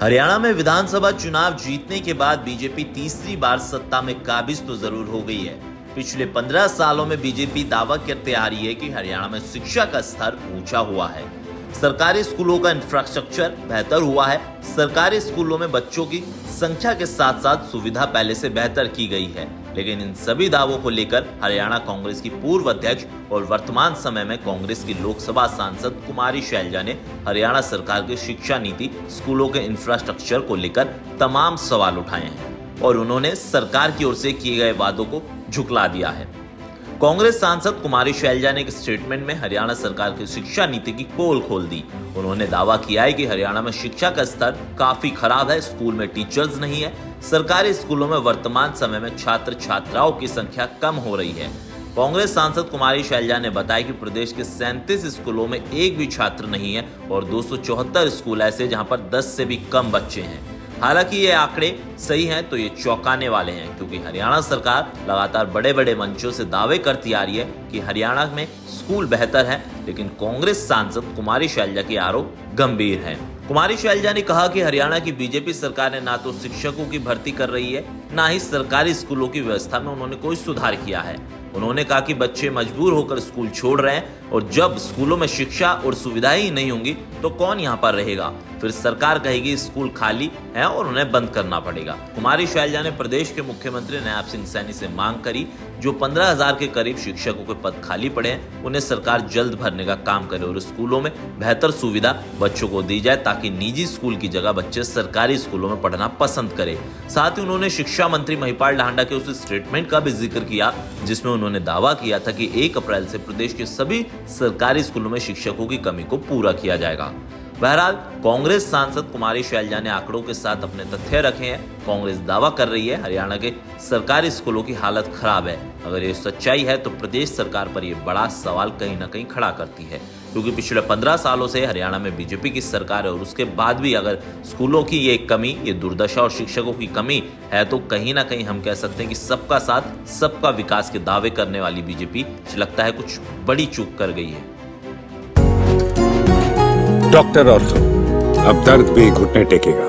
हरियाणा में विधानसभा चुनाव जीतने के बाद बीजेपी तीसरी बार सत्ता में काबिज तो जरूर हो गई है। पिछले 15 सालों में बीजेपी दावा करते आ रही है कि हरियाणा में शिक्षा का स्तर ऊंचा हुआ है, सरकारी स्कूलों का इंफ्रास्ट्रक्चर बेहतर हुआ है, सरकारी स्कूलों में बच्चों की संख्या के साथ साथ सुविधा पहले से बेहतर की गई है। लेकिन इन सभी दावों को लेकर हरियाणा कांग्रेस की पूर्व अध्यक्ष और वर्तमान समय में कांग्रेस की लोकसभा सांसद कुमारी शैलजा ने हरियाणा सरकार की शिक्षा नीति, स्कूलों के इंफ्रास्ट्रक्चर को लेकर तमाम सवाल उठाए हैं और उन्होंने सरकार की ओर से किए गए वादों को झुकला दिया है। कांग्रेस सांसद कुमारी शैलजा ने एक स्टेटमेंट में हरियाणा सरकार की शिक्षा नीति की पोल खोल दी। उन्होंने दावा किया है कि हरियाणा में शिक्षा का स्तर काफी खराब है, स्कूल में टीचर्स नहीं है, सरकारी स्कूलों में वर्तमान समय में छात्र छात्राओं की संख्या कम हो रही है। कांग्रेस सांसद कुमारी शैलजा ने बताया कि प्रदेश के 37 स्कूलों में एक भी छात्र नहीं है और 274 स्कूल ऐसे जहां पर 10 से भी कम बच्चे हैं। हालांकि ये आंकड़े सही हैं तो ये चौंकाने वाले हैं, क्योंकि हरियाणा सरकार लगातार बड़े बड़े मंचों से दावे करती आ रही है कि हरियाणा में स्कूल बेहतर है, लेकिन कांग्रेस सांसद कुमारी शैलजा के आरोप गंभीर हैं। कुमारी शैलजा ने कहा कि हरियाणा की बीजेपी सरकार ने ना तो शिक्षकों की भर्ती कर रही है, ना ही सरकारी स्कूलों की व्यवस्था में उन्होंने कोई सुधार किया है। उन्होंने कहा कि बच्चे मजबूर होकर स्कूल छोड़ रहे हैं और जब स्कूलों में शिक्षा और सुविधाएं ही नहीं होंगी तो कौन यहाँ पर रहेगा। फिर सरकार कहेगी स्कूल खाली है और उन्हें बंद करना पड़ेगा। कुमारी शैलजा ने प्रदेश के मुख्यमंत्री नायब सिंह सैनी से मांग करी, जो 15,000 के करीब शिक्षकों के पद खाली पड़े हैं उन्हें सरकार जल्द भरने का काम करे और स्कूलों में बेहतर सुविधा बच्चों को दी जाए, ताकि निजी स्कूल की जगह बच्चे सरकारी स्कूलों में पढ़ना पसंद करें। साथ ही उन्होंने शिक्षा मंत्री महिपाल ढांडा के उस स्टेटमेंट का भी जिक्र किया जिसमें उन्होंने दावा किया था कि 1 अप्रैल से प्रदेश के सभी सरकारी स्कूलों में शिक्षकों की कमी को पूरा किया जाएगा। बहरहाल कांग्रेस सांसद कुमारी शैलजा ने आंकड़ों के साथ अपने तथ्य रखे हैं। कांग्रेस दावा कर रही है हरियाणा के सरकारी स्कूलों की हालत खराब है। अगर ये सच्चाई है तो प्रदेश सरकार पर यह बड़ा सवाल कहीं ना कहीं खड़ा करती है, क्योंकि पिछले 15 सालों से हरियाणा में बीजेपी की सरकार है और उसके बाद भी अगर स्कूलों की ये कमी, ये दुर्दशा और शिक्षकों की कमी है तो कहीं ना कहीं हम कह सकते हैं कि सबका साथ सबका विकास के दावे करने वाली बीजेपी लगता है कुछ बड़ी चूक कर गई है। डॉक्टर ऑर्थो, अब दर्द भी घुटने टेकेगा।